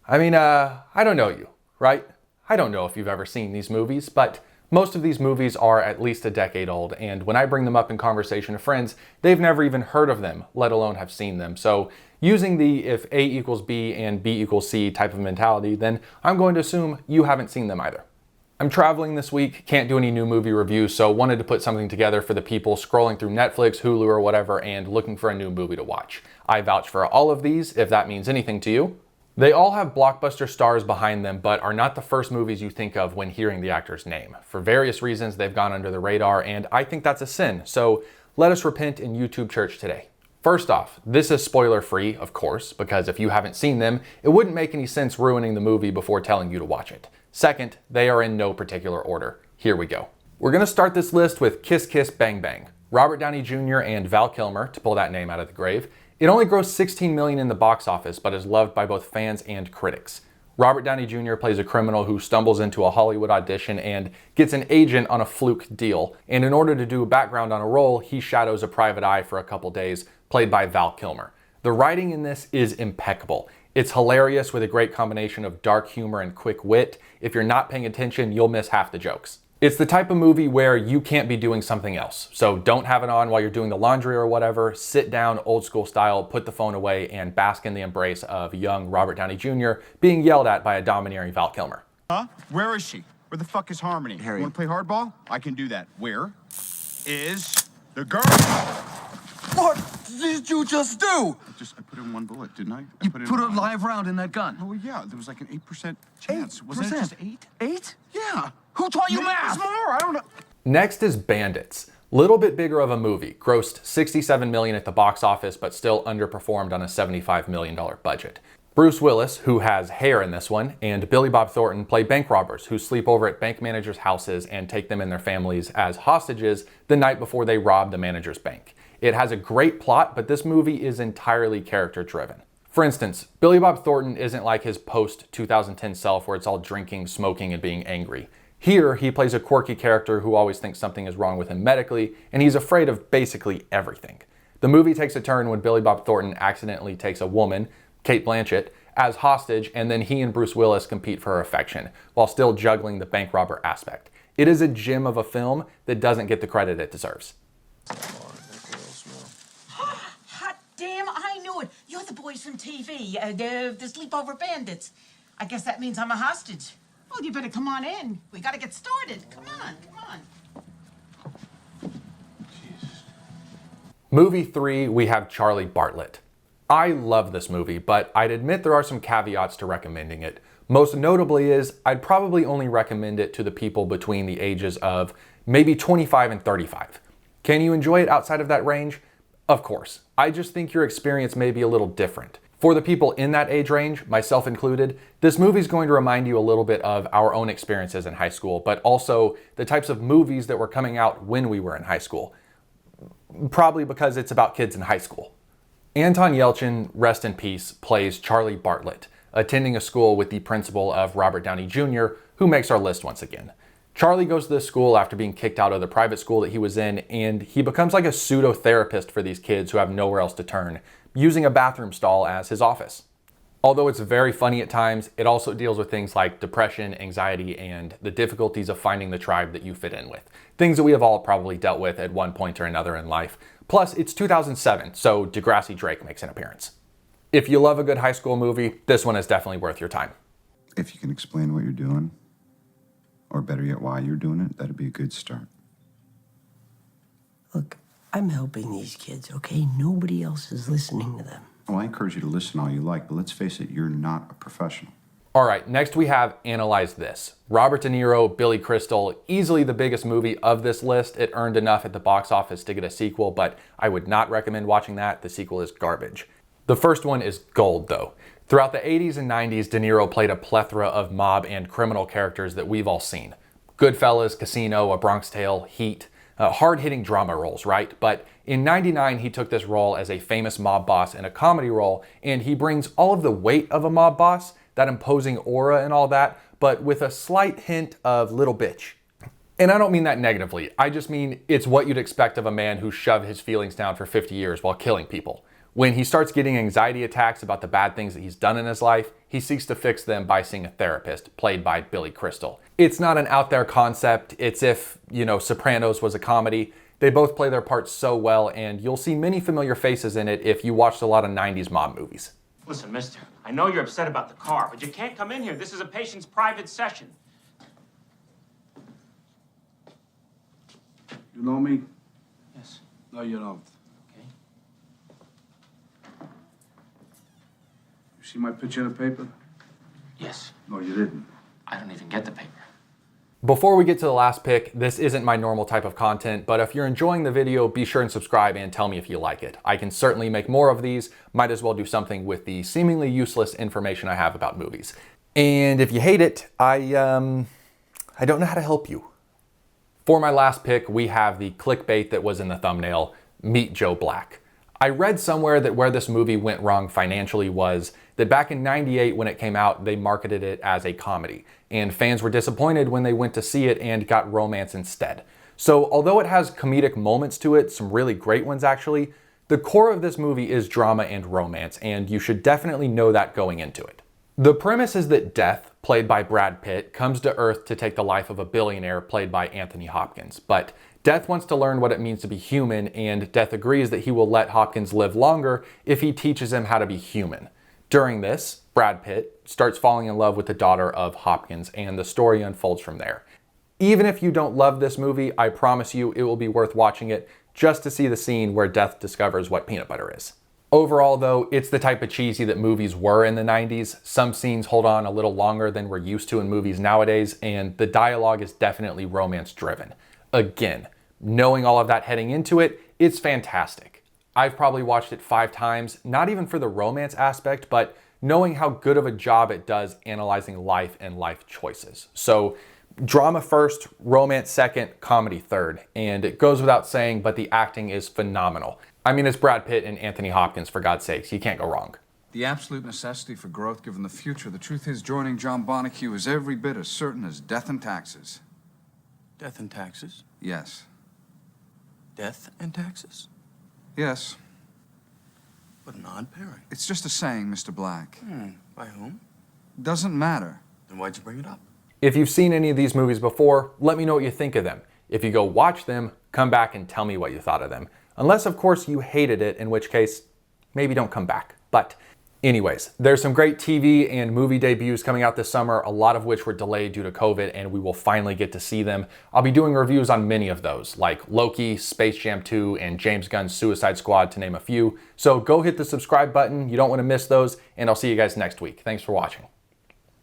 I don't know you, right? I don't know if you've ever seen these movies, but most of these movies are at least a decade old, and when I bring them up in conversation to friends, they've never even heard of them, let alone have seen them. So using the if A equals B and B equals C type of mentality, then I'm going to assume you haven't seen them either. I'm traveling this week, can't do any new movie reviews, so wanted to put something together for the people scrolling through Netflix, Hulu, or whatever, and looking for a new movie to watch. I vouch for all of these, if that means anything to you. They all have blockbuster stars behind them, but are not the first movies you think of when hearing the actor's name. For various reasons, they've gone under the radar, and I think that's a sin, so let us repent in YouTube church today. First off, this is spoiler-free, of course, because if you haven't seen them, it wouldn't make any sense ruining the movie before telling you to watch it. Second, they are in no particular order. Here we go. We're gonna start this list with Kiss Kiss Bang Bang. Robert Downey Jr. and Val Kilmer, to pull that name out of the grave. It only grossed $16 million in the box office, but is loved by both fans and critics. Robert Downey Jr. plays a criminal who stumbles into a Hollywood audition and gets an agent on a fluke deal. And in order to do a background on a role, he shadows a private eye for a couple days, played by Val Kilmer. The writing in this is impeccable. It's hilarious with a great combination of dark humor and quick wit. If you're not paying attention, you'll miss half the jokes. It's the type of movie where you can't be doing something else. So don't have it on while you're doing the laundry or whatever. Sit down old school style, put the phone away, and bask in the embrace of young Robert Downey Jr. being yelled at by a domineering Val Kilmer. Huh? Where is she? Where the fuck is Harmony? Harry. You wanna play hardball? I can do that. Where is the girl? What did you just do? I put in one bullet, didn't I? You put a live round in that gun. Oh, yeah. There was like an 8% chance. Wasn't it 8%? just 8? 8? Yeah. Who taught you Maybe it was math? more. I don't know. Next is Bandits. Little bit bigger of a movie, grossed $67 million at the box office, but still underperformed on a $75 million budget. Bruce Willis, who has hair in this one, and Billy Bob Thornton play bank robbers who sleep over at bank managers' houses and take them and their families as hostages the night before they rob the manager's bank. It has a great plot, but this movie is entirely character-driven. For instance, Billy Bob Thornton isn't like his post-2010 self where it's all drinking, smoking, and being angry. Here, he plays a quirky character who always thinks something is wrong with him medically, and he's afraid of basically everything. The movie takes a turn when Billy Bob Thornton accidentally takes a woman, Kate Blanchett, as hostage, and then he and Bruce Willis compete for her affection, while still juggling the bank robber aspect. It is a gem of a film that doesn't get the credit it deserves. Hot damn, I knew it. You're the boys from TV, the Sleepover Bandits. I guess that means I'm a hostage. Well, you better come on in. We gotta get started. Come on. Movie 3, we have Charlie Bartlett. I love this movie, but I'd admit there are some caveats to recommending it. Most notably is, I'd probably only recommend it to the people between the ages of maybe 25 and 35. Can you enjoy it outside of that range? Of course. I just think your experience may be a little different. For the people in that age range, myself included, this movie's going to remind you a little bit of our own experiences in high school, but also the types of movies that were coming out when we were in high school. Probably because it's about kids in high school. Anton Yelchin, rest in peace, plays Charlie Bartlett, attending a school with the principal of Robert Downey Jr., who makes our list once again. Charlie goes to this school after being kicked out of the private school that he was in, and he becomes like a pseudo-therapist for these kids who have nowhere else to turn, using a bathroom stall as his office. Although it's very funny at times, it also deals with things like depression, anxiety, and the difficulties of finding the tribe that you fit in with. Things that we have all probably dealt with at one point or another in life. Plus, it's 2007, so Degrassi Drake makes an appearance. If you love a good high school movie, this one is definitely worth your time. If you can explain what you're doing, or better yet, why you're doing it, that'd be a good start. Look, I'm helping these kids, okay? Nobody else is listening to them. Oh, I encourage you to listen all you like, but let's face it, you're not a professional. All right, next we have Analyze This. Robert De Niro, Billy Crystal, easily the biggest movie of this list. It earned enough at the box office to get a sequel, but I would not recommend watching that. The sequel is garbage. The first one is gold, though. Throughout the 80s and 90s, De Niro played a plethora of mob and criminal characters that we've all seen. Goodfellas, Casino, A Bronx Tale, Heat, hard-hitting drama roles, right? But in '99, he took this role as a famous mob boss in a comedy role, and he brings all of the weight of a mob boss, that imposing aura and all that, but with a slight hint of little bitch. And I don't mean that negatively. I just mean it's what you'd expect of a man who shoved his feelings down for 50 years while killing people. When he starts getting anxiety attacks about the bad things that he's done in his life, he seeks to fix them by seeing a therapist, played by Billy Crystal. It's not an out there concept. It's if, Sopranos was a comedy. They both play their parts so well, and you'll see many familiar faces in it if you watched a lot of 90s mob movies. Listen, mister, I know you're upset about the car, but you can't come in here. This is a patient's private session. You know me? Yes. No, you don't. Okay. You see my picture in the paper? Yes. No, you didn't. I don't even get the paper. Before we get to the last pick, this isn't my normal type of content, but if you're enjoying the video, be sure and subscribe and tell me if you like it. I can certainly make more of these. Might as well do something with the seemingly useless information I have about movies. And if you hate it, I don't know how to help you. For my last pick, we have the clickbait that was in the thumbnail, Meet Joe Black. I read somewhere that where this movie went wrong financially was that back in '98 when it came out, they marketed it as a comedy, and fans were disappointed when they went to see it and got romance instead. So although it has comedic moments to it, some really great ones actually, the core of this movie is drama and romance, and you should definitely know that going into it. The premise is that Death, played by Brad Pitt, comes to Earth to take the life of a billionaire played by Anthony Hopkins. But Death wants to learn what it means to be human, and Death agrees that he will let Hopkins live longer if he teaches him how to be human. During this, Brad Pitt starts falling in love with the daughter of Hopkins, and the story unfolds from there. Even if you don't love this movie, I promise you it will be worth watching it just to see the scene where Death discovers what peanut butter is. Overall though, it's the type of cheesy that movies were in the 90s. Some scenes hold on a little longer than we're used to in movies nowadays, and the dialogue is definitely romance driven. Again, knowing all of that heading into it, it's fantastic. I've probably watched it 5 times, not even for the romance aspect, but knowing how good of a job it does analyzing life and life choices. So drama first, romance second, comedy third. And it goes without saying, but the acting is phenomenal. I mean, it's Brad Pitt and Anthony Hopkins, for God's sakes. You can't go wrong. The absolute necessity for growth given the future. The truth is, joining John Bonnecue is every bit as certain as death and taxes. Death and taxes? Yes. Death and taxes? Yes. What an odd pairing. It's just a saying, Mr. Black. By whom? Doesn't matter. Then why'd you bring it up? If you've seen any of these movies before, let me know what you think of them. If you go watch them, come back and tell me what you thought of them. Unless, of course, you hated it, in which case, maybe don't come back. But anyways, there's some great TV and movie debuts coming out this summer, a lot of which were delayed due to COVID, and we will finally get to see them. I'll be doing reviews on many of those, like Loki, Space Jam 2, and James Gunn's Suicide Squad, to name a few. So go hit the subscribe button. You don't want to miss those, and I'll see you guys next week. Thanks for watching.